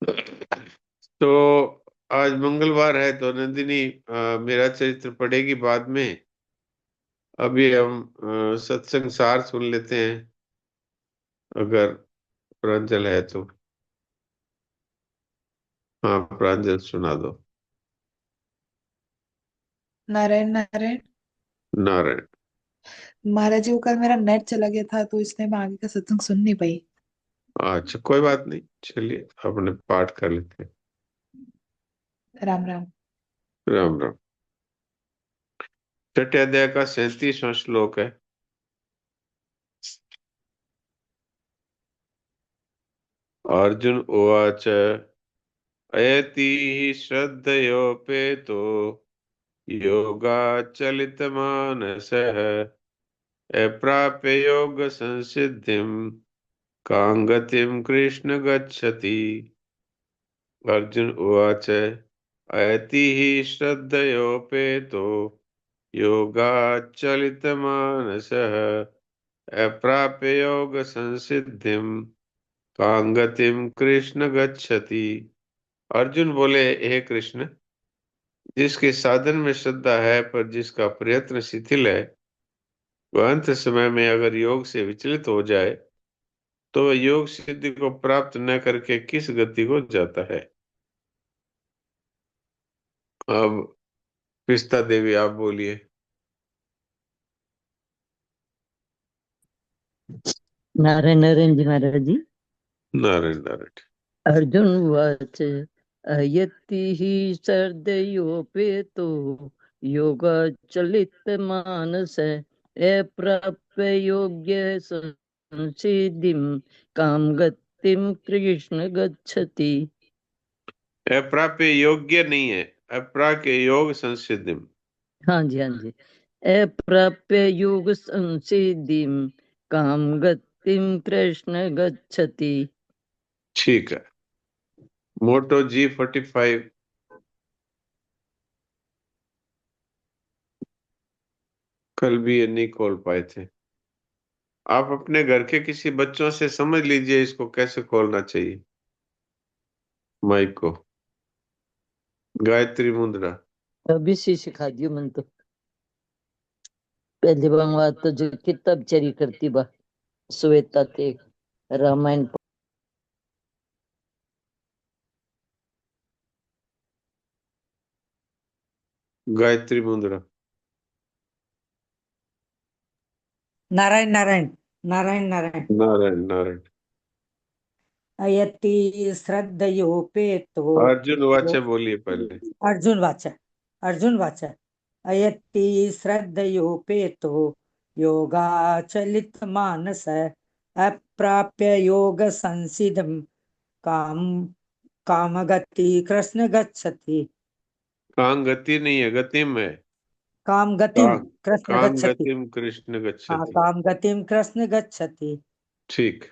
तो आज मंगलवार है तो नंदिनी मेरा चरित्र पढ़ेगी बाद में। अभी हम सत्संग सार सुन लेते हैं, अगर प्रांजल है तो। हाँ, प्रांजल सुना दो। नारायण नारायण। नारायण। महाराज जी को कल मेरा नेट चला गया था तो इसलिए मैं आगे का सत्संग सुन नहीं पाई। अच्छा, कोई बात नहीं, चलिए अपने पाठ कर लेते हैं। राम राम। राम राम। छठे अध्याय का 37वां श्लोक है। अर्जुन उवाच अयति श्रद्धयोपेतो योगाचलितमानसः अप्राप्य योग संसिद्धिं कां गतिं कृष्ण गच्छति। अर्जुन उवाच अयति श्रद्धयोपेतो योगाचलितमानसः अप्राप्य योग संसिद्धिं कां गतिं कृष्ण गच्छति। अर्जुन बोले, हे कृष्ण, जिसके साधन में श्रद्धा है पर जिसका प्रयत्न शिथिल है, वह अंत समय में अगर योग से विचलित हो जाए तो वह योग सिद्धि को प्राप्त न करके किस गति को जाता है। अब पिस्ता देवी आप बोलिए। नारायण नारायण जी महाराज जी। नारायण नारायण। अर्जुन उवाच अयति हि सर्दयोपेतो योगाचलितमानस अप्राप्य योग्य संसिद्धिं कां गतिं कृष्ण गच्छति। अप्राप्य योग्य नहीं है, अप्राप्य योग संसिद्धि। हाँ जी हाँ जी। अप्राप्य योग संसिद्धिं कां गतिं कृष्ण गच्छति। ठीक है। मोटो G45। कल भी ये नहीं खोल पाए थे। आप अपने घर के किसी बच्चों से समझ लीजिए इसको कैसे खोलना चाहिए, माइक को। गायत्री मुद्रा। अभी से सिखा दियो मन तो। पहली बात तो जो किताब चरी करती बा श्वेता ते रामायण। गायत्री मुद्रा। नारायण नारायण नारायण नारायण। नारायण नारायण। अयति श्रद्धयोपेतो अर्जुन वाचा बोलिए पहले। अर्जुन वाचा। अर्जुन वाचा। अयति श्रद्धयोपेतो योगाचलित मानस अप्राप्य योग संसिदम काम कामगति कृष्ण गच्छति। कांग गति नहीं है, गतिम है। काम गतिम कांग कृष्ण कांग गच्छति। गतिम कृष्ण हाँ, गच्छति। काम गतिम कृष्ण गच्छति। ठीक।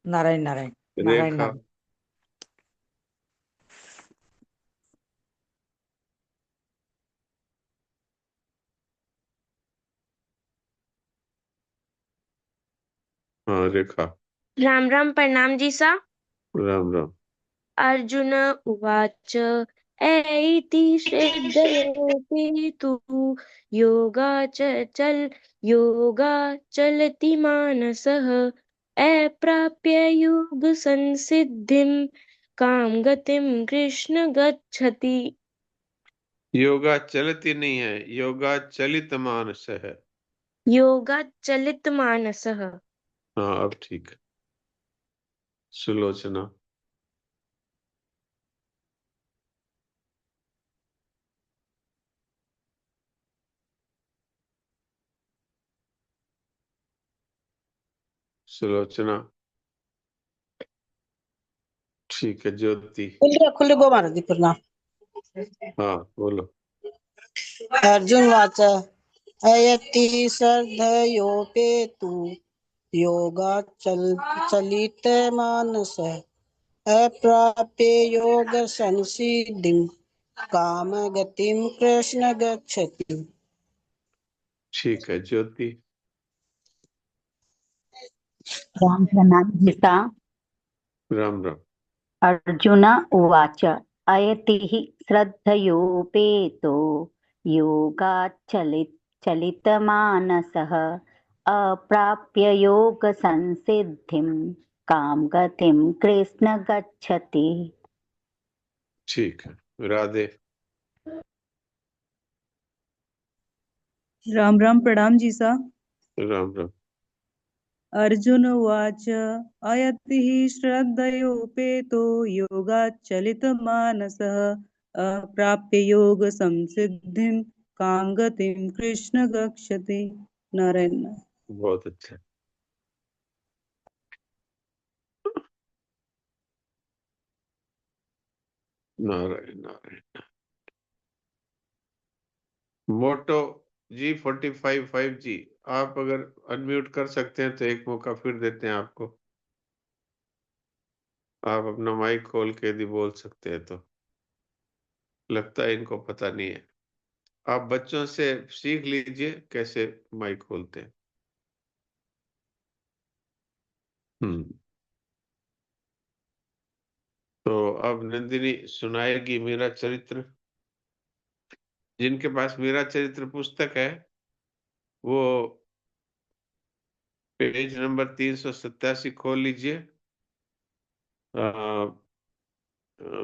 नारायण नारायण नारायण रेखा। नारायण। हाँ, रेखा। राम राम प्रणाम जी सा। राम राम। अर्जुन उवाच ऐति श्रद्धयोपेतु योगाचलति मानसः अप्राप्य योग संसिद्धिं कां गतिं कृष्ण गच्छति। योगा चलती नहीं है, योगा चलित मानस है। योगाचलित मानसः। हाँ, अब ठीक है। सुलोचना। सुलोचना। ठीक है। ज्योति। खुले गो महाराज जी प्रणाम। हाँ, बोलो। अर्जुन वाच अयति श्रद्धयोपेतु योगाचल चलित मानस अप्राप्य योग संसिद्धिं काम गतिं कृष्ण गच्छति। ठीक है। ज्योति। राम प्रणाम गीता। राम राम। अर्जुन उवाच अयतिः श्रद्धयोपेतो योगाच्चलितमानसः अप्राप्य योगसंसिद्धिं कां गतिं कृष्ण गच्छति। ठीक है, राधे। राम राम, प्रणाम जी सा। राम राम। अर्जुन उवाच अयतिः श्रद्धयोपेतो योगाच्चलितमानसः अप्राप्य योगसंसिद्धिं कां गतिं कृष्ण गच्छति। नारायण। बहुत अच्छा। नारायण नारायण। मोटो G45 5G, आप अगर अनम्यूट कर सकते हैं तो एक मौका फिर देते हैं आपको। आप अपना माइक खोल के यदि बोल सकते हैं तो। लगता है इनको पता नहीं है। आप बच्चों से सीख लीजिए कैसे माइक खोलते हैं। तो अब नंदिनी सुनाएगी मेरा चरित्र। जिनके पास मेरा चरित्र पुस्तक है वो पेज नंबर 387 खोल लीजिए।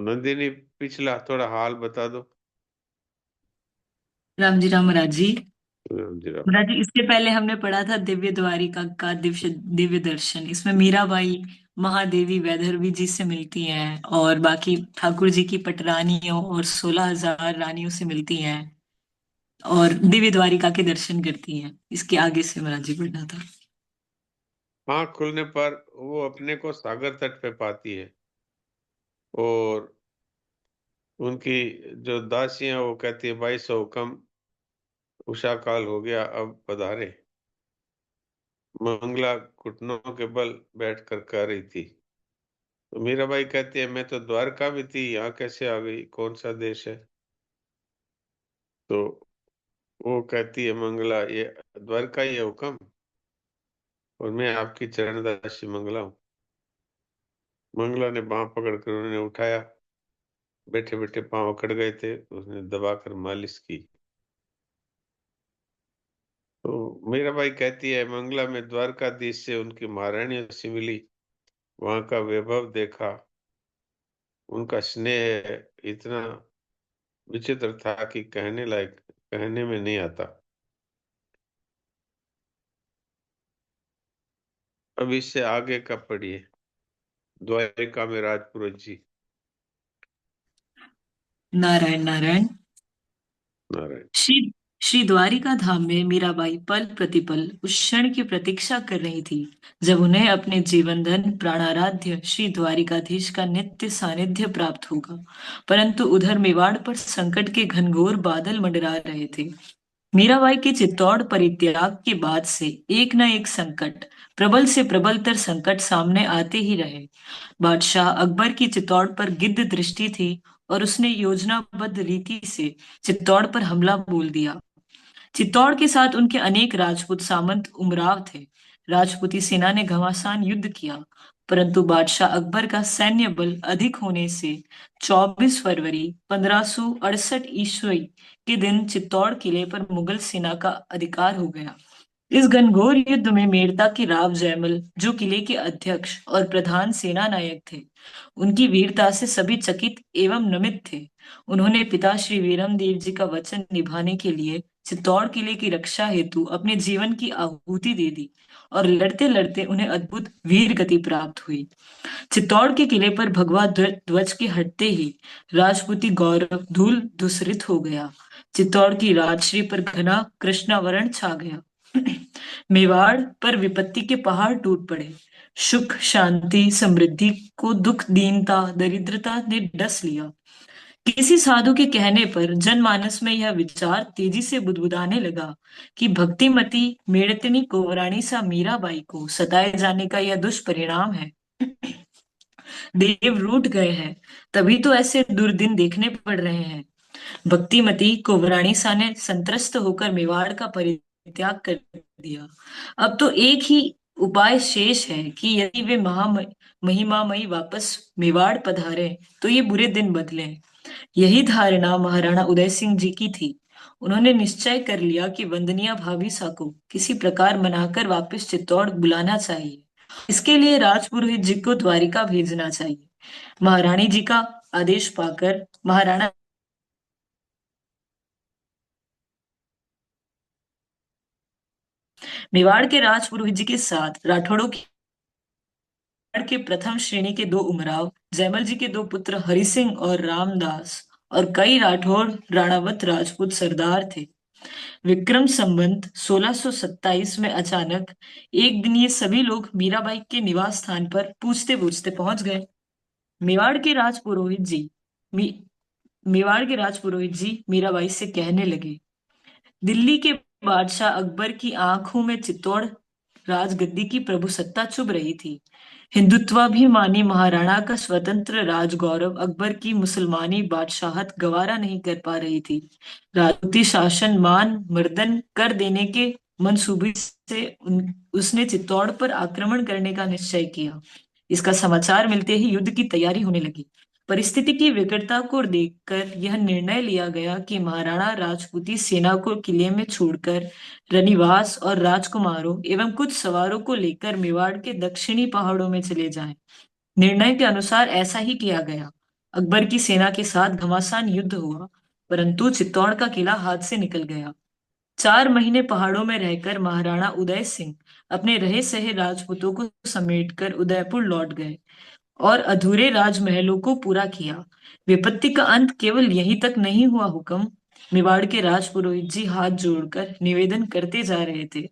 नंदिनी पिछला थोड़ा हाल बता दो। राम जी, राम महाराज जी। जी राम। महाराज जी, इससे पहले हमने पढ़ा था दिव्य द्वारिका का दिव्य दिव्य दर्शन। इसमें मीराबाई महादेवी वैदर्भी जी से मिलती हैं और बाकी ठाकुर जी की पटरानियों और 16,000 रानियों से मिलती हैं और दिव्य द्वारिका के दर्शन करती हैं। इसके आगे से महाराज जी पढ़ना था। आँख खुलने पर वो अपने को सागर तट पे पाती है और उनकी जो दासी हैं वो कहती है, भाई सो हुक्म, उषा काल हो गया, अब पधारे। मंगला घुटनों के बल बैठकर कह रही थी। तो मीराबाई कहती है, मैं तो द्वारका भी थी, यहाँ कैसे आ गई, कौन सा देश है? तो वो कहती है, मंगला ये द्वारका ही है हुक्म, और मैं आपकी चरणदासी मंगला हूँ। मंगला ने बांह पकड़कर उन्हें उठाया। बैठे बैठे पांव अकड़ गए थे, उसने दबाकर मालिश की। तो मीराबाई कहती है, मंगला में द्वारकाधीश से उनकी महारानियों से मिली, वहां का वैभव देखा। उनका स्नेह इतना विचित्र था कि कहने लायक, कहने में नहीं आता। अब इससे आगे का पढ़िए। द्वारिका में राजपुरोहित जी। नारायण नारायण। नारायण। श्री श्री द्वारिका धाम में मीराबाई पल प्रतिपल उस क्षण की प्रतीक्षा कर रही थी जब उन्हें अपने जीवन धन प्राणाराध्य श्री द्वारिकाधीश का नित्य सानिध्य प्राप्त होगा। परंतु उधर मेवाड़ पर संकट के घनघोर बादल मंडरा रहे थे। मीराबाई के चित्तौड़ परित्याग के बाद से एक न एक संकट, प्रबल से प्रबलतर संकट सामने आते ही रहे। बादशाह अकबर की चित्तौड़ पर गिद्ध दृष्टि थी और उसने योजनाबद्ध रीति से चित्तौड़ पर हमला बोल दिया। चित्तौड़ के साथ उनके अनेक राजपूत सामंत उमराव थे। राजपूती सेना ने घमासान युद्ध किया, परंतु बादशाह अकबर का सैन्य बल अधिक होने से 24 फरवरी 1568 ईस्वी के दिन चित्तौड़ किले पर मुगल सेना का अधिकार हो गया। इस घनघोर युद्ध में मेड़ता के राव जयमल, जो किले के अध्यक्ष और प्रधान सेना नायक थे, उनकी वीरता से सभी चकित एवं नमित थे। उन्होंने पिता श्री वीरम देव जी का वचन निभाने के लिए चित्तौड़ किले की रक्षा हेतु अपने जीवन की आहुति दे दी और लड़ते लड़ते उन्हें अद्भुत वीर गति प्राप्त हुई। चित्तौड़ के किले पर भगवा ध्वज के हटते ही राजपूती गौरव धूल धूसरित हो गया। चित्तौड़ की राजश्री पर घना कृष्णावरण छा गया। मेवाड़ पर विपत्ति के पहाड़ टूट पड़े। सुख शांति समृद्धि को दुख दीनता दरिद्रता ने डस लिया। किसी साधु के कहने पर जनमानस में यह विचार तेजी से बुदबुदाने लगा कि भक्तिमती मेड़तनी कोवरानी सा मीराबाई को सताए जाने का यह दुष्परिणाम है। देव रूठ गए हैं, तभी तो ऐसे दुर्दिन देखने पड़ रहे हैं। भक्तिमती कोवरानी सा ने संत्रस्त होकर मेवाड़ का परित्याग कर दिया। अब तो एक ही उपाय शेष है कि यदि वे महिमामयी वापस मेवाड़ पधारे तो ये बुरे दिन बदले। यही धारणा महाराणा उदय सिंह जी की थी। उन्होंने निश्चय कर लिया कि वंदनीय भाभीसा को किसी प्रकार मनाकर वापस चित्तौड़ बुलाना चाहिए। इसके लिए राजपुरोहित जी को द्वारिका भेजना चाहिए। महारानी जी का आदेश पाकर महाराणा मेवाड़ के राजपुरोहित जी के साथ राठौड़ों के प्रथम श्रेणी के 2 उमराव, जयमल जी के 2 पुत्र हरि सिंह और रामदास और कई राठौड़ राणावत राजपूत सरदार थे। विक्रम संवत 1627 में अचानक एक दिन ये सभी लोग मीराबाई के निवास स्थान पर पूछते पूछते पहुंच गए। मेवाड़ के राजपुरोहित जी मी, मेवाड़ के राजपुरोहित जी मीराबाई से कहने लगे, दिल्ली के बादशाह अकबर की आंखों में चित्तौड़ राजगद्दी की प्रभुसत्ता चुभ रही थी। हिंदुत्वाभिमानी महाराणा का स्वतंत्र राजगौरव अकबर की मुसलमानी बादशाहत गवारा नहीं कर पा रही थी। राजपूती शासन मान मर्दन कर देने के मंसूबे से उसने चित्तौड़ पर आक्रमण करने का निश्चय किया। इसका समाचार मिलते ही युद्ध की तैयारी होने लगी। परिस्थिति की विकटता को देखकर यह निर्णय लिया गया कि महाराणा राजपूती सेना को किले में छोड़कर रनिवास और राजकुमारों एवं कुछ सवारों को लेकर मेवाड़ के दक्षिणी पहाड़ों में चले जाएं। निर्णय के अनुसार ऐसा ही किया गया। अकबर की सेना के साथ घमासान युद्ध हुआ, परंतु चित्तौड़ का किला हाथ से निकल गया। 4 महीने पहाड़ों में रहकर महाराणा उदय सिंह अपने रहे सहे राजपूतों को समेटकर उदयपुर लौट गए और अधूरे राजमहलों को पूरा किया। विपत्ति का अंत केवल यहीं तक नहीं हुआ हुक्म। मेवाड़ के राजपुरोहित जी हाथ जोड़कर निवेदन करते जा रहे थे,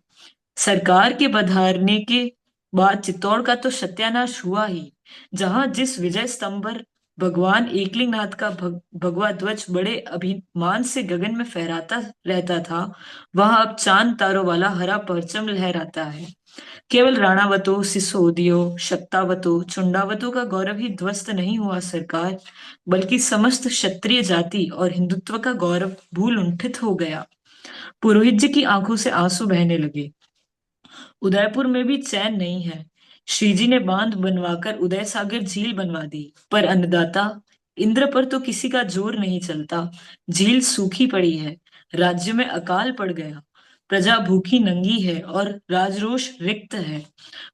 सरकार के पधारने के बाद चित्तौड़ का तो सत्यानाश हुआ ही। जहां जिस विजय स्तंभ पर भगवान एकलिंगनाथ का भगवा ध्वज बड़े अभिमान से गगन में फहराता रहता था, वहां अब चांद तारों वाला हरा परचम लहराता है। केवल राणावतों, सिसोदियों, शक्तावतों, चुंडावतों का गौरव ही ध्वस्त नहीं हुआ सरकार, बल्कि समस्त क्षत्रिय जाति और हिंदुत्व का गौरव भूलुंठित हो गया। पुरोहित जी की आंखों से आंसू बहने लगे। उदयपुर में भी चैन नहीं है। श्रीजी ने बांध बनवाकर उदय सागर झील बनवा दी, पर अन्नदाता इंद्र पर तो किसी का जोर नहीं चलता। झील सूखी पड़ी है, राज्य में अकाल पड़ गया, प्रजा भूखी नंगी है और राजरोष रिक्त है।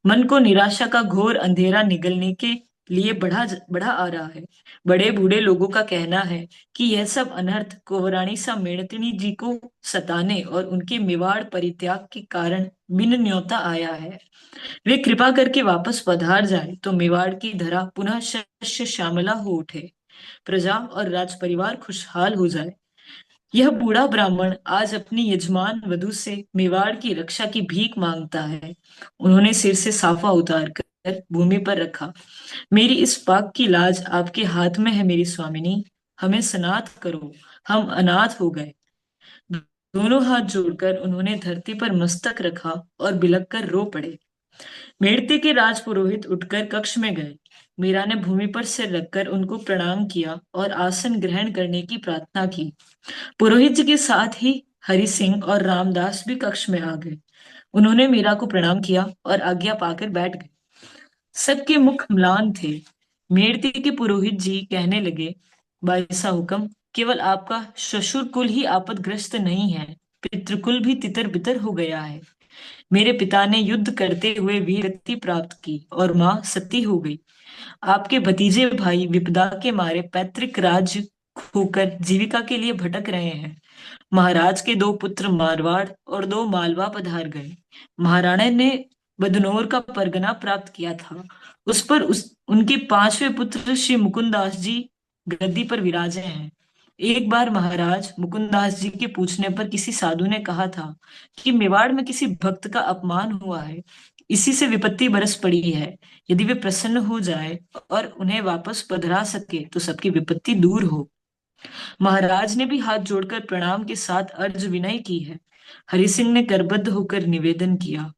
मन को निराशा का घोर अंधेरा निगलने के लिए बढ़ा बढ़ा आ रहा है। बड़े बूढ़े लोगों का कहना है कि यह सब अनर्थ कोवराणी सा मेणतिनी जी को सताने और उनके मेवाड़ परित्याग के कारण बिन न्योता आया है। वे कृपा करके वापस पधार जाए तो मेवाड़ की धरा पुनः शस्य श्यामला हो उठे, प्रजा और राज परिवार खुशहाल हो जाए। यह बूढ़ा ब्राह्मण आज अपनी यजमान वधु से मेवाड़ की रक्षा की भीख मांगता है। उन्होंने सिर से साफा उतार कर भूमि पर रखा। मेरी इस पाक की लाज आपके हाथ में है मेरी स्वामिनी, हमें सनाथ करो, हम अनाथ हो गए। दोनों हाथ जोड़कर उन्होंने धरती पर मस्तक रखा और बिलख कर रो पड़े। मेड़ते के राजपुरोहित उठकर कक्ष में गए। मीरा ने भूमि पर सिर रखकर उनको प्रणाम किया और आसन ग्रहण करने की प्रार्थना की। पुरोहित जी के साथ ही हरि सिंह और रामदास भी कक्ष में आ गए। उन्होंने मीरा को प्रणाम किया और आज्ञा पाकर बैठ गए। सबके मुख म्लान थे। मेड़ते के पुरोहित जी कहने लगे, बाईसा हुक्म, केवल आपका ससुर कुल ही आपदग्रस्त नहीं है, पितृकुल भी तितर बितर हो गया है। मेरे पिता ने युद्ध करते हुए वीरगति प्राप्त की और माँ सती हो गई। आपके भतीजे भाई विपदा के मारे पैतृक राज्य खोकर जीविका के लिए भटक रहे हैं। महाराज के 2 पुत्र मारवाड़ और 2 मालवा पधार गए। महाराणा ने बदनौर का परगना प्राप्त किया था। उस पर उनके 5वें पुत्र श्री मुकुंदास जी गद्दी पर विराजे हैं। एक बार महाराज मुकुंदास जी के पूछने पर किसी साधु ने कहा था कि मेवाड़ में किसी भक्त का अपमान हुआ है, इसी से विपत्ति बरस पड़ी है। यदि वे प्रसन्न हो जाए और उन्हें वापस पधरा सके तो सबकी विपत्ति दूर हो। महाराज ने भी हाथ जोड़कर प्रणाम के साथ अर्ज विनय की है। हरि सिंह ने करबद्ध होकर निवेदन किया,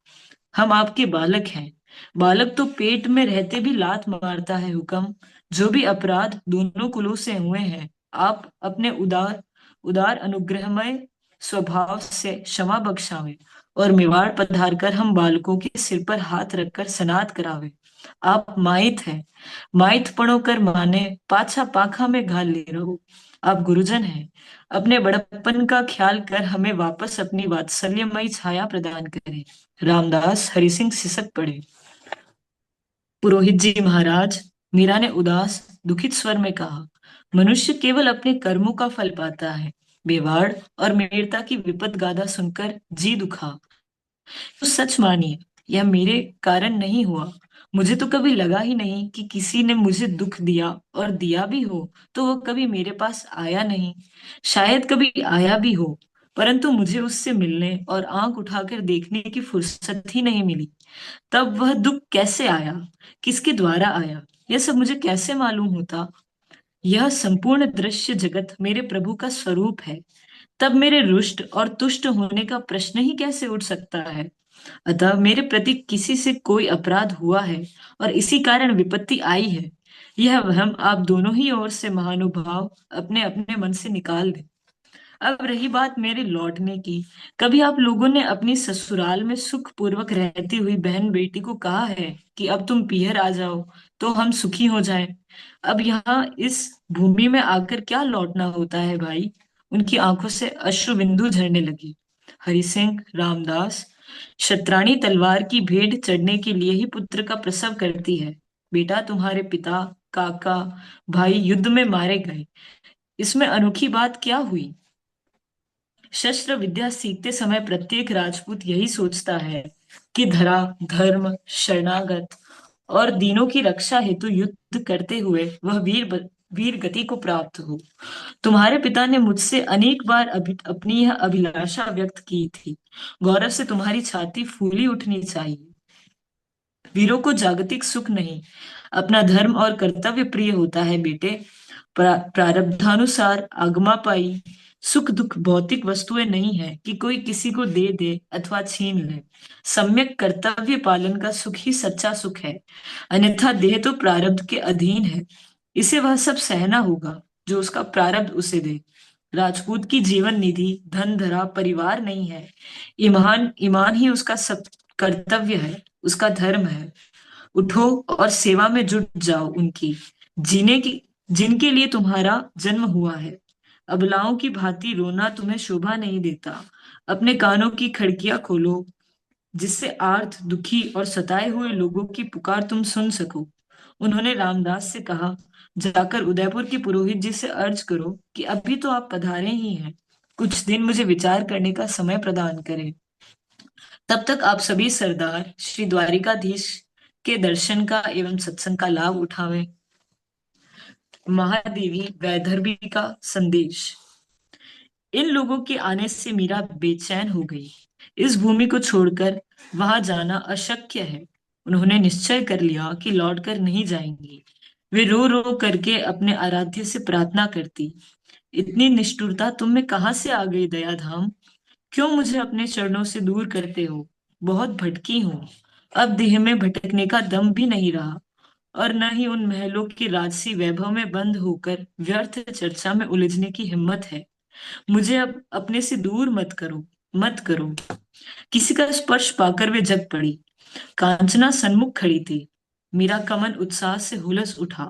हम आपके बालक हैं। बालक तो पेट में रहते भी लात मारता है हुक्म। जो भी अपराध दोनों कुलों से हुए हैं, आप अपने उदार उदार अनुग्रहमय स्वभाव से क्षमा बख्शावें और मेवाड़ पधार कर हम बालकों के सिर पर हाथ रखकर सनात करावे। आप माइत हैं, माइत पड़ो कर माने पाछा पाखा में घाल ले रहो। आप गुरुजन हैं, अपने बड़प्पन का ख्याल कर हमें वापस अपनी वात्सल्यमयी छाया प्रदान करें। रामदास हरि सिंह सिसक पड़े। पुरोहित जी महाराज, मीरा ने उदास दुखित स्वर में कहा, मनुष्य केवल अपने कर्मों का फल पाता है। मेवाड़ और मेड़ता की विपद गाथा सुनकर जी दुखा। तो सच मानिए, यह मेरे कारण नहीं हुआ। मुझे तो कभी लगा ही नहीं कि किसी ने मुझे दुख दिया, और दिया भी हो तो वो कभी मेरे पास आया नहीं। शायद कभी आया भी हो, परंतु मुझे उससे मिलने और आंख उठाकर देखने की फुर्सत ही नहीं मिली। तब वह दुख कैसे आया, किसके द्वारा आया, यह सब मुझे कैसे मालूम होता? यह संपूर्ण दृश्य जगत मेरे प्रभु का स्वरूप है। तब मेरे रुष्ट और तुष्ट होने का प्रश्न ही कैसे उठ सकता है? अतः मेरे प्रति किसी से कोई अपराध हुआ है और इसी कारण विपत्ति आई है। यह वहम आप दोनों ही ओर से महानुभाव अपने अपने मन से निकाल दें। अब रही बात मेरे लौटने की, कभी आप लोगों ने अपनी ससुराल में सुख पूर्वक रहती हुई बहन बेटी को कहा है कि अब तुम पीहर आ जाओ तो हम सुखी हो जाएं? अब यहाँ इस भूमि में आकर क्या लौटना होता है भाई? उनकी आंखों से अश्रु बिंदु झरने लगे। हरि सिंह, रामदास, शतरानी तलवार की भेंट चढ़ने के लिए ही पुत्र का प्रसव करती है। बेटा, तुम्हारे पिता, काका, भाई युद्ध में मारे गए, इसमें अनोखी बात क्या हुई? शस्त्र विद्या सीखते समय प्रत्येक राजपूत यही सोचता है कि धरा, धर्म, शरणागत और दीनों की रक्षा हेतु युद्ध करते हुए वह वीर गति को प्राप्त हो। तुम्हारे पिता ने मुझसे अनेक बार अपनी यह अभिलाषा व्यक्त की थी। गौरव से तुम्हारी छाती फूली उठनी चाहिए। वीरों को जागतिक सुख नहीं, अपना धर्म और कर्तव्य प्रिय होता है बेटे। प्रारब्धानुसार आगमापाई सुख दुख भौतिक वस्तुएं नहीं है कि कोई किसी को दे दे अथवा छीन ले। सम्यक कर्तव्य पालन का सुख ही सच्चा सुख है, अन्यथा देह तो प्रारब्ध के अधीन है। इसे वह सब सहना होगा जो उसका प्रारब्ध उसे दे। राजपूत की जीवन निधि धन धरा परिवार नहीं है, ईमान ईमान ही उसका सब कर्तव्य है, उसका धर्म है। उठो और सेवा में जुट जाओ उनकी, जीने की जिनके लिए तुम्हारा जन्म हुआ है। अबलाओं की भांति रोना तुम्हें शोभा नहीं देता। अपने कानों की खिड़कियां खोलो, जिससे आर्त, दुखी और सताए हुए लोगों की पुकार तुम सुन सको। उन्होंने रामदास से कहा, जाकर उदयपुर के पुरोहित जी से अर्ज करो कि अभी तो आप पधारे ही हैं, कुछ दिन मुझे विचार करने का समय प्रदान करें। तब तक आप सभी सरदार श्री द्वारिकाधीश के दर्शन का एवं सत्संग का लाभ उठावें। महादेवी वैदर्भी का संदेश। इन लोगों के आने से मीरा बेचैन हो गई। इस भूमि को छोड़कर वहां जाना अशक्य है। उन्होंने निश्चय कर लिया कि लौटकर नहीं जाएंगी। वे रो रो करके अपने आराध्य से प्रार्थना करती, इतनी निष्ठुरता तुम में कहाँ से आ गई दयाधाम? क्यों मुझे अपने चरणों से दूर करते हो? बहुत भटकी हूँ, अब देह में भटकने का दम भी नहीं रहा, और न ही उन महलों के राजसी वैभव में बंद होकर व्यर्थ चर्चा में उलझने की हिम्मत है। मुझे अब अपने से दूर मत करो, मत करो। किसी का स्पर्श पाकर वे जग पड़ी। कांचना सन्मुख खड़ी थी। मीरा का मन उत्साह से हुलस उठा।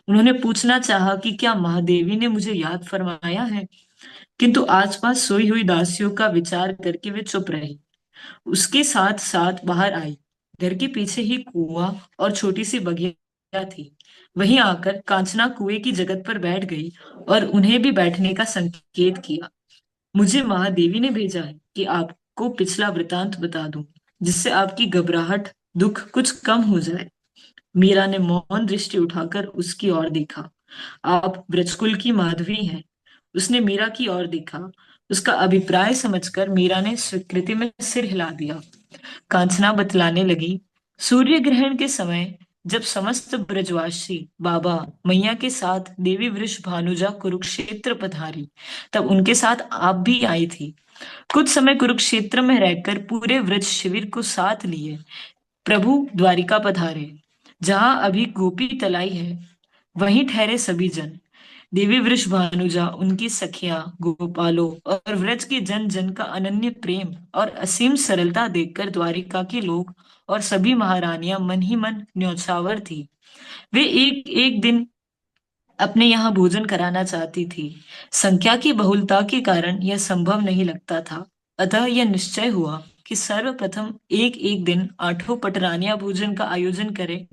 उन्होंने पूछना चाहा कि क्या महादेवी ने मुझे याद फरमाया है, किंतु आसपास सोई हुई दासियों का विचार करके वे चुप रही। उसके साथ साथ बाहर आई। घर के पीछे ही कुआं और छोटी सी बगिया थी। वहीं आकर कांचना कुएं की जगत पर बैठ गई और उन्हें भी बैठने का संकेत किया। मुझे महादेवी ने भेजा है कि आपको पिछला वृतांत बता दूं, जिससे आपकी घबराहट दुख कुछ कम हो जाए। मीरा ने मौन दृष्टि उठाकर उसकी ओर देखा। आप ब्रजकुल की माधवी हैं। उसने मीरा की ओर देखा। उसका अभिप्राय समझकर मीरा ने स्वीकृति में सिर हिला दिया। कांचना बतलाने लगी, सूर्य ग्रहण के समय जब समस्त ब्रजवासी बाबा मैया के साथ देवी वृष भानुजा कुरुक्षेत्र पधारी, तब उनके साथ आप भी आई थी। कुछ समय कुरुक्षेत्र में रहकर पूरे व्रज शिविर को साथ लिए प्रभु द्वारिका पधारे। जहां अभी गोपी तलाई है, वहीं ठहरे सभी जन। देवी वृषभानुजा, उनकी सखियां, गोपालों और व्रज के जन जन का अनन्य प्रेम और असीम सरलता देखकर द्वारिका के लोग और सभी महारानियां मन ही मन न्यौछावर थी। वे एक एक दिन अपने यहाँ भोजन कराना चाहती थी। संख्या की बहुलता के कारण यह संभव नहीं लगता था। अतः यह निश्चय हुआ कि सर्वप्रथम एक एक दिन 8 पटरानियां भोजन का आयोजन करें।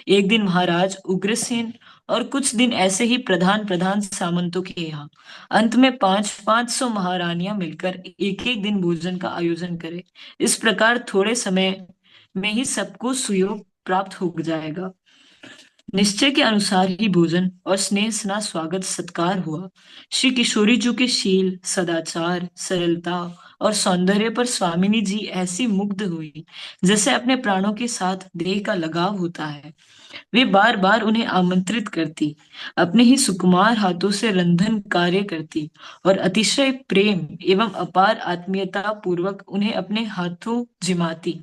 एक दिन महाराज उग्रसेन और कुछ दिन ऐसे ही प्रधान प्रधान सामंतों के यहाँ। अंत में 500 महारानियां मिलकर एक एक दिन भोजन का आयोजन करें। इस प्रकार थोड़े समय में ही सबको सुयोग प्राप्त हो जाएगा। निश्चय के अनुसार ही भोजन और स्नेह स्ना स्वागत सत्कार हुआ। श्री किशोरी जी के शील, सदाचार, सरलता और सौंदर्य पर स्वामिनी जी ऐसी मुग्ध हुई जैसे अपने प्राणों के साथ देह का लगाव होता है। वे बार बार उन्हें आमंत्रित करती, अपने ही सुकुमार हाथों से रंधन कार्य करती और अतिशय प्रेम एवं अपार आत्मीयता पूर्वक उन्हें अपने हाथों जिमाती।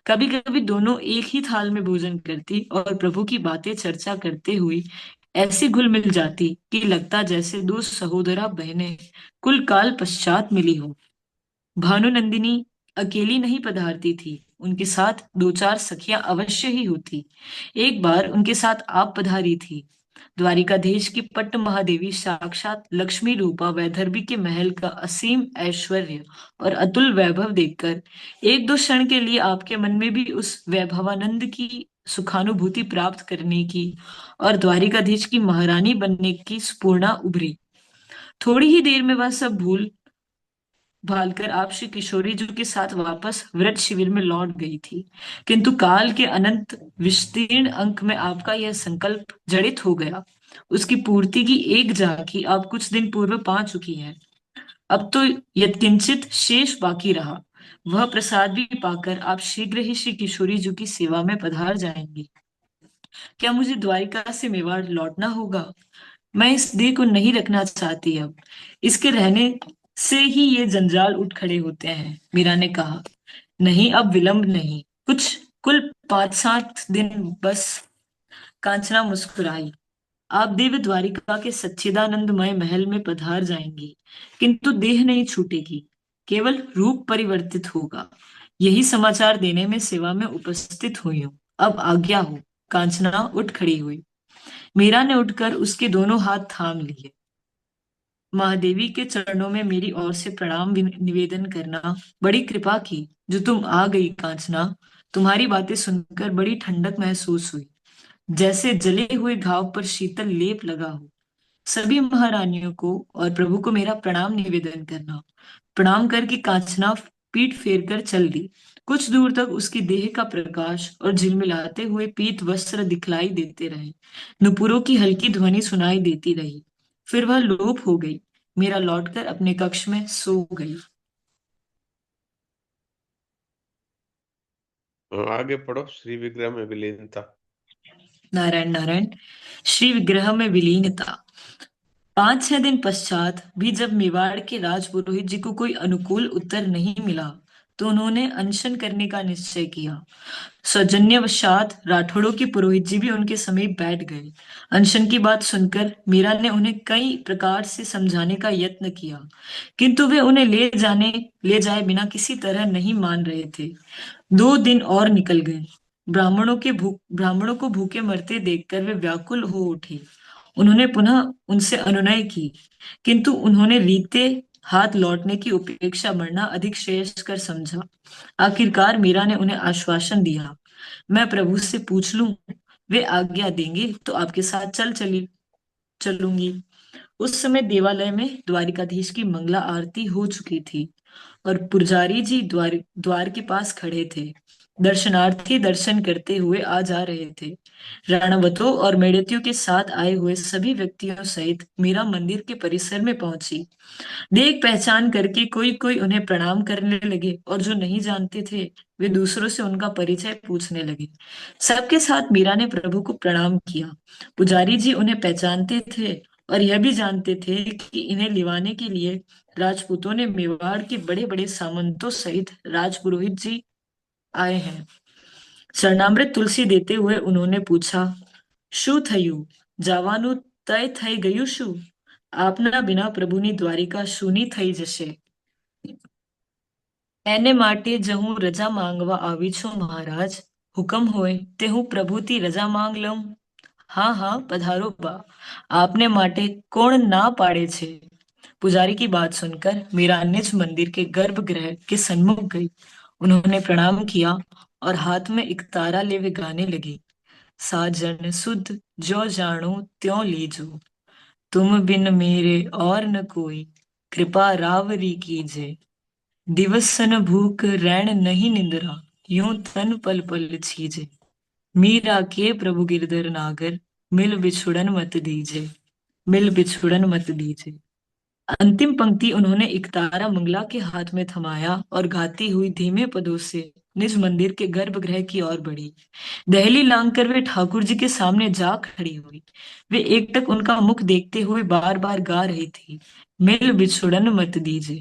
कभी कभी दोनों एक ही थाल में भोजन करती और प्रभु की बातें चर्चा करते हुए ऐसी घुल मिल जाती कि लगता जैसे दो सहोदरा बहनें कुल काल पश्चात मिली हो। भानुनंदिनी अकेली नहीं पधारती थी, उनके साथ 2-4 सखियां अवश्य ही होती। एक बार उनके साथ आप पधारी थी। द्वारिकाधीश की पट्ट महादेवी साक्षात लक्ष्मी रूपा वैदर्भी के महल का असीम ऐश्वर्य और अतुल वैभव देखकर एक दो क्षण के लिए आपके मन में भी उस वैभवानंद की सुखानुभूति प्राप्त करने की और द्वारिकाधीश की महारानी बनने की स्फूर्णा उभरी। थोड़ी ही देर में वह सब भूल भालकर आप श्री किशोरी जी के साथ वापस व्रत शिविर में लौट गई थी। किंतु काल के अनंत विस्तीर्ण अंक में आपका यह संकल्प जड़ित हो गया। उसकी पूर्ति की एक झांकी आप कुछ दिन पूर्व पा चुकी हैं। अब तो यत्किंचित शेष बाकी रहा। वह प्रसाद भी पाकर आप शीघ्र ही श्री किशोरी जी की सेवा में पधार जाएंगी। क्या मुझे द्वारिका से मेवाड़ लौटना होगा? मैं इस देह को नहीं रखना चाहती अब। इसके रहने से ही ये जंजाल उठ खड़े होते हैं। मीरा ने कहा, नहीं अब विलंब नहीं, कुल 5-7 दिन बस। कांचना मुस्कुराई। आप देव द्वारिका के सच्चिदानंदमय महल में पधार जाएंगी, किंतु देह नहीं छूटेगी, केवल रूप परिवर्तित होगा। यही समाचार देने में सेवा में उपस्थित हुई हूँ। अब आज्ञा हो। कांचना उठ खड़ी हुई। मीरा ने उठकर उसके दोनों हाथ थाम लिए। महादेवी के चरणों में मेरी ओर से प्रणाम निवेदन करना। बड़ी कृपा की जो तुम आ गई कांचना। तुम्हारी बातें सुनकर बड़ी ठंडक महसूस हुई, जैसे जले हुए घाव पर शीतल लेप लगा हो। सभी महारानियों को और प्रभु को मेरा प्रणाम निवेदन करना। प्रणाम करके कांचना पीठ फेर कर चल दी। कुछ दूर तक उसकी देह का प्रकाश और झिलमिलाते हुए पीत वस्त्र दिखलाई देते रहे। नुपुरों की हल्की ध्वनि सुनाई देती रही। फिर वह लोप हो गई। मीरा लौटकर अपने कक्ष में सो गई। आगे पढ़ो। श्री विग्रह में विलीनता। नारायण नारायण। श्री विग्रह में विलीनता। 5-6 दिन पश्चात भी जब मेवाड़ के राजपुरोहित जी को कोई अनुकूल उत्तर नहीं मिला, तो उन्होंने अनशन करने का निश्चय किया। सौजन्यवशात राठौड़ों के पुरोहित जी भी उनके समीप बैठ गए। अनशन की बात सुनकर मीरा ने उन्हें कई प्रकार से समझाने का यत्न किया, किंतु वे उन्हें ले जाए बिना किसी तरह नहीं मान रहे थे। 2 दिन और निकल गए। ब्राह्मणों को भूखे मरते देखकर वे व्याकुल हो उठे। उन्होंने पुनः उनसे अनुनय की, किंतु उन्होंने रीते हाथ लौटने की उपेक्षा मरना अधिक श्रेयस्कर समझा। आखिरकार मीरा ने उन्हें आश्वासन दिया, मैं प्रभु से पूछ लूं, वे आज्ञा देंगे तो आपके साथ चलूंगी। उस समय देवालय में द्वारिकाधीश की मंगला आरती हो चुकी थी और पुजारी जी द्वार के पास खड़े थे। दर्शनार्थी दर्शन करते हुए आ जा रहे थे। राणावतों और मेड़तियों के साथ आए हुए सभी व्यक्तियों सहित मीरा मंदिर के परिसर में पहुंची। देख पहचान करके कोई कोई उन्हें प्रणाम करने लगे और जो नहीं जानते थे वे दूसरों से उनका परिचय पूछने लगे। सबके साथ मीरा ने प्रभु को प्रणाम किया। पुजारी जी उन्हें पहचानते थे और यह भी जानते थे कि इन्हें लिवाने के लिए राजपूतों ने मेवाड़ के बड़े बड़े सामंतों सहित राजपुरोहित जी आए हैं। शरणामृत तुलसी देते हुए उन्होंने पूछा, शू थयू जावानु તય થઈ ગયું શું? આપના બિના પ્રભુની દ્વારિકા શૂની થઈ જશે. એને માટે જ હું રજા માંગવા આવી છું મહારાજ. હુકમ હોય તે હું પ્રભુથી રજા માંગ લઉં. हाँ हाँ पधारो बा, आपने माटे कौन ना पाड़े छे. पुजारी की बात सुनकर मीरा निज मंदिर के गर्भगृह के सन्मुख गई. उन्होंने प्रणाम किया और हाथ में एक तारा ले वे गाने लगी. साजन सुध जो जानो त्यों लीजो, तुम बिन मेरे और न कोई, कृपा रावरी कीजे. दिवस न भूख रैन नहीं निंद्रा, यूं तन पल पल छीजे. मीरा के प्रभु गिरधर नागर, मिल बिछुड़न मत दीजे. मिल बिछुड़न मत दीजे. अंतिम पंक्ति उन्होंने इकतारा मंगला के हाथ में थमाया और गाती हुई धीमे पदों से निज मंदिर के गर्भगृह की ओर बढ़ी. दहली लांघकर वे ठाकुर जी के सामने जा खड़ी हुई. वे एकटक उनका मुख देखते हुए बार बार गा रही थी, मिल बिछुड़न मत दीजे.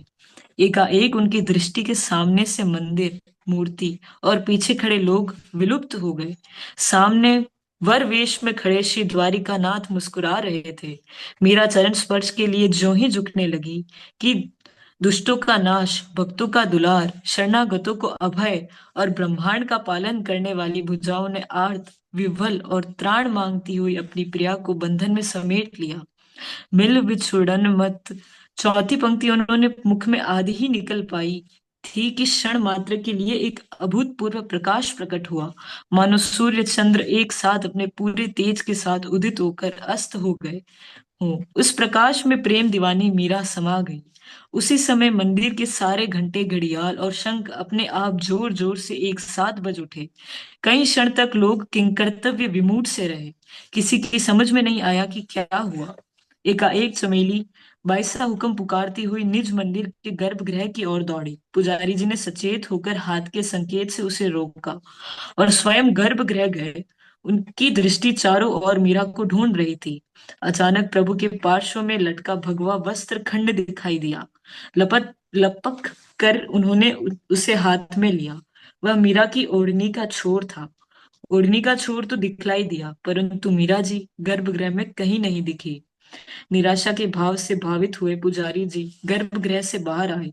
एकाएक उनकी दृष्टि के सामने से मंदिर, मूर्ति और पीछे खड़े लोग विलुप्त हो गए. सामने वर वेश में खड़े श्री द्वारिकानाथ मुस्कुरा रहे थे. मीरा चरण स्पर्श के लिए ज्यों ही झुकने लगी कि दुष्टों का नाश, भक्तों का दुलार, शरणागतों को अभय और ब्रह्मांड का पालन करने वाली भुजाओं ने आर्त, विह्वल और त्राण मांगती हुई अपनी प्रिया को बंधन में समेट लिया. मिल बिछुड़न मत, चौथी पंक्ति उन्होंने मुख में आधी ही निकल पाई थी कि क्षण मात्र के लिए एक अभूतपूर्व प्रकाश प्रकट हुआ, मानो सूर्य चंद्र एक साथ अपने पूरे तेज के साथ उदित होकर अस्त हो गए हों. उस प्रकाश में प्रेम दीवानी मीरा समा गई. उसी समय मंदिर के सारे घंटे, घड़ियाल और शंख अपने आप जोर जोर से एक साथ बज उठे. कई क्षण तक लोग किंकर्तव्य विमूढ़ से रहे. किसी की समझ में नहीं आया कि क्या हुआ. एकाएक चमेली बाईसा हुक्म पुकारती हुई निज मंदिर के गर्भगृह की ओर दौड़ी. पुजारी जी ने सचेत होकर हाथ के संकेत से उसे रोका और स्वयं गर्भगृह गए. उनकी दृष्टि चारों ओर मीरा को ढूंढ रही थी. अचानक प्रभु के पार्श्व में लटका भगवा वस्त्र खंड दिखाई दिया. लपक कर उन्होंने उसे हाथ में लिया. वह मीरा की ओढ़नी का छोर था. ओढ़नी का छोर तो दिखलाई दिया, परंतु मीरा जी गर्भगृह में कहीं नहीं दिखी. निराशा के भाव से भावित हुए पुजारी जी गर्भगृह से बाहर आए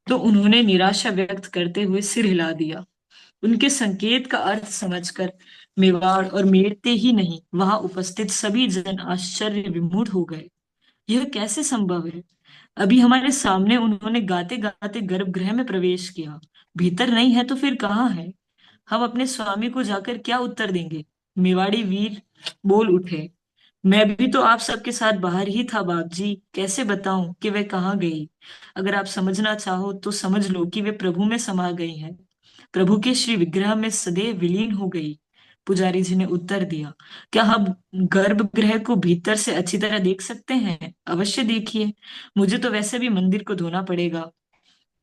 तो उन्होंने निराशा व्यक्त करते हुए सिर हिला दिया. उनके संकेत का अर्थ समझकर मेवाड़ और मेड़ते ही नहीं, वहां उपस्थित सभी जन आश्चर्य विमूढ़ हो गए. यह कैसे संभव है? अभी हमारे सामने उन्होंने गाते गाते गर्भगृह में प्रवेश किया. भीतर नहीं है तो फिर कहाँ है? हम अपने स्वामी को जाकर क्या उत्तर देंगे? मेवाड़ी वीर बोल उठे, मैं भी तो आप सबके साथ बाहर ही था बाप जी, कैसे बताऊं कि वे कहाँ गई? अगर आप समझना चाहो तो समझ लो कि वे प्रभु में समा गई हैं, प्रभु के श्री विग्रह में सदैव विलीन हो गई. पुजारी जी ने उत्तर दिया, क्या हम गर्भगृह को भीतर से अच्छी तरह देख सकते हैं? अवश्य देखिए, मुझे तो वैसे भी मंदिर को धोना पड़ेगा.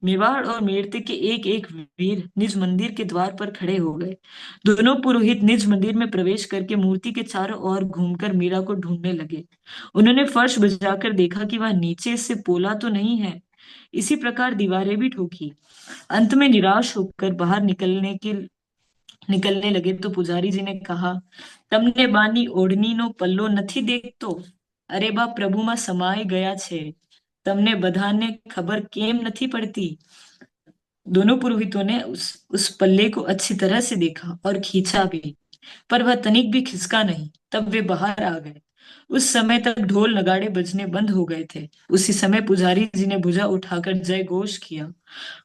मेवाड़ और मेड़ते के एक एक वीर निज मंदिर के द्वार पर खड़े हो गए. दोनों पुरोहित निज मंदिर में प्रवेश करके मूर्ति के चारों ओर घूमकर मीरा को ढूंढने लगे. उन्होंने फर्श बजाकर देखा कि वह नीचे से पोला तो नहीं है. इसी प्रकार दीवारें भी ठोकी. अंत में निराश होकर बाहर निकलने लगे तो पुजारी जी ने कहा, तमने बानी ओढ़नी नो पल्लो નથી देखतो? अरे बा प्रभुમાં समाई गया छे, तमने बधाने खबर केम નથી पड़ती? दोनों पुरोहितों ने उस पल्ले को अच्छी तरह से देखा और खींचा भी, पर वह तनिक भी खिसका नहीं. तब वे बाहर आ गए. उस समय तक ढोल नगाड़े बजने बंद हो गए थे. उसी समय पुजारी जी ने भुजा उठाकर जय घोष किया,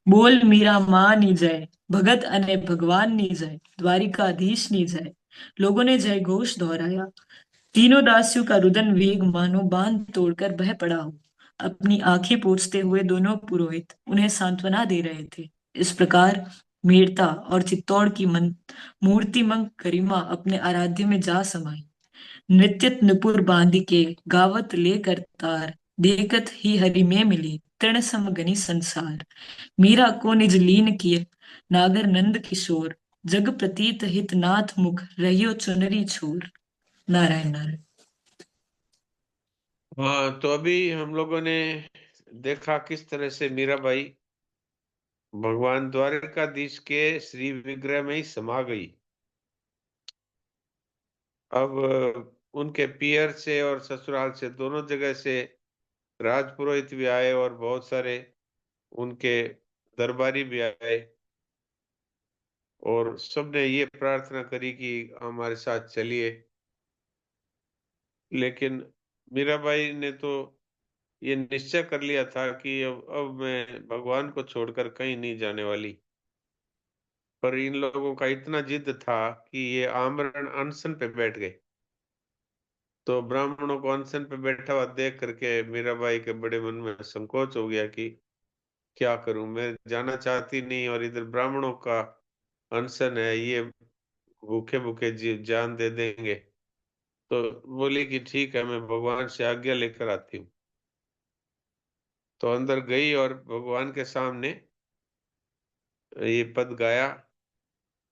बोल मीरा माँ नी जय, भगत अने भगवान नी जय, द्वारिकाधीश नी जय. लोगों ने जय घोष दोहराया. तीनों दासियों का रुदन वेग मानो बांध तोड़कर बह पड़ा हो. अपनी आंखें पोंछते हुए दोनों पुरोहित उन्हें सांत्वना दे रहे थे. इस प्रकार मीरता और चित्तौड़ की मूर्तिमंग गरिमा अपने आराध्य में जा समाई. नृत्यत नुपुर बांधिके गावत लेकर तार, देखत ही हरि में मिली तृण समगनी संसार. मीरा को निज लीन किए नागर नंद किशोर, जग प्रतीत हित नाथ मुख रहियो चुनरी छोर. नारायण नारायण. हाँ, तो अभी हम लोगों ने देखा किस तरह से मीराबाई भगवान द्वारकाधीश के श्री विग्रह में ही समा गई. अब उनके पियर से और ससुराल से दोनों जगह से राजपुरोहित भी आए और बहुत सारे उनके दरबारी भी आए, और सबने ये प्रार्थना करी कि हमारे साथ चलिए। लेकिन मीराबाई ने तो ये निश्चय कर लिया था कि अब मैं भगवान को छोड़कर कहीं नहीं जाने वाली। पर इन लोगों का इतना जिद था कि ये आमरण अनशन पे बैठ गए। तो ब्राह्मणों को अनशन पे बैठा हुआ देख करके मीराबाई के बड़े मन में संकोच हो गया कि क्या करूं, मैं जाना चाहती नहीं और इधर ब्राह्मणों का अनशन है, ये भूखे भूखे जी जान दे देंगे। तो बोली कि ठीक है, मैं भगवान से आज्ञा लेकर आती हूँ। तो अंदर गई और भगवान के सामने ये पद गाया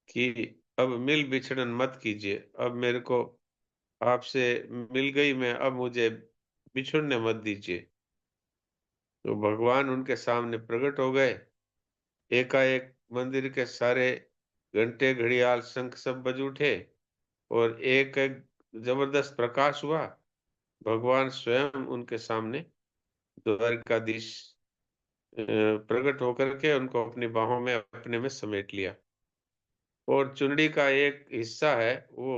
कि अब मिल बिछड़न मत कीजिए, अब मेरे को आपसे मिल गई मैं, अब मुझे बिछुड़ने मत दीजिए। तो भगवान उनके सामने प्रकट हो गए। एकाएक मंदिर के सारे घंटे घड़ियाल शंख सब बज उठे और एक एक जबरदस्त प्रकाश हुआ। भगवान स्वयं उनके सामने द्वारकाधीश प्रकट होकर के उनको अपनी बाहों में अपने में समेट लिया, और चुनरी का एक हिस्सा है वो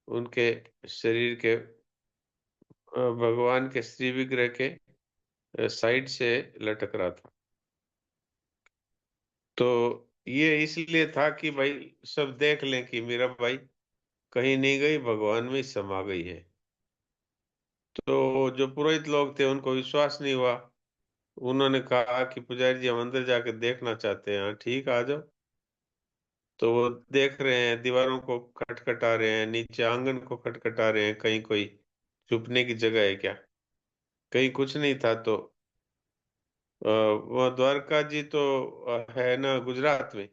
उनके शरीर के भगवान के श्री विग्रह के साइड से लटक रहा था। तो ये इसलिए था कि भाई सब देख लें कि मीरा भाई कहीं नहीं गई, भगवान में ही समा गई है। तो जो पुरोहित लोग थे उनको विश्वास नहीं हुआ। उन्होंने कहा कि पुजारी जी हम अंदर जाके देखना चाहते हैं। हाँ, ठीक, आ जाओ। तो वो देख रहे हैं, दीवारों को खटखटा रहे हैं, नीचे आंगन को खटखटा रहे हैं, कहीं कोई छुपने की जगह है क्या। कहीं कुछ नहीं था। तो वो द्वारका जी तो है ना गुजरात में।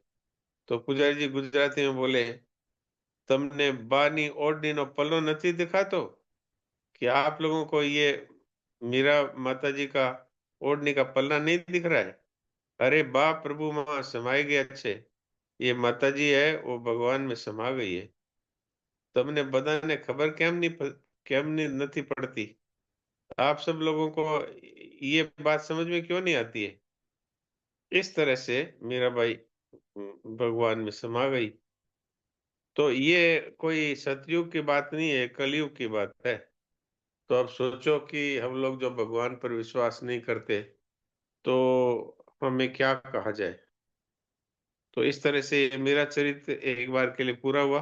तो पुजारी जी गुजराती में बोले, तुमने बानी ओढ़नी नो पल्लो नहीं दिखा तो, कि आप लोगों को ये मीरा माता जी का ओढ़नी का पल्ला नहीं दिख रहा है। अरे बाप, प्रभु माँ समाए गए अच्छे, ये माता जी है वो भगवान में समा गई है। तुमने बधाने खबर केम नहीं नथी पड़ती। आप सब लोगों को ये बात समझ में क्यों नहीं आती है। इस तरह से मीराबाई भगवान में समा गई। तो ये कोई सतयुग की बात नहीं है, कलयुग की बात है। तो अब सोचो कि हम लोग जो भगवान पर विश्वास नहीं करते तो हमें क्या कहा जाए। तो इस तरह से मेरा चरित्र एक बार के लिए पूरा हुआ।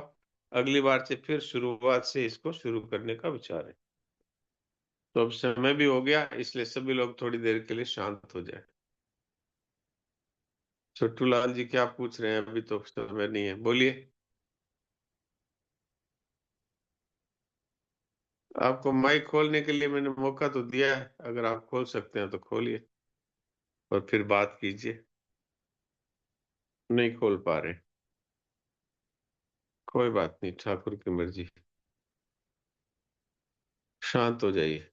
अगली बार से फिर शुरुआत से इसको शुरू करने का विचार है। तो अब समय भी हो गया, इसलिए सभी लोग थोड़ी देर के लिए शांत हो जाए। छोटू लाल जी क्या पूछ रहे हैं? अभी तो समय नहीं है, बोलिए। आपको माइक खोलने के लिए मैंने मौका तो दिया है, अगर आप खोल सकते हैं तो खोलिए और फिर बात कीजिए। नहीं खोल पा रहे, कोई बात नहीं, ठाकुर की मर्जी। शांत हो जाइए।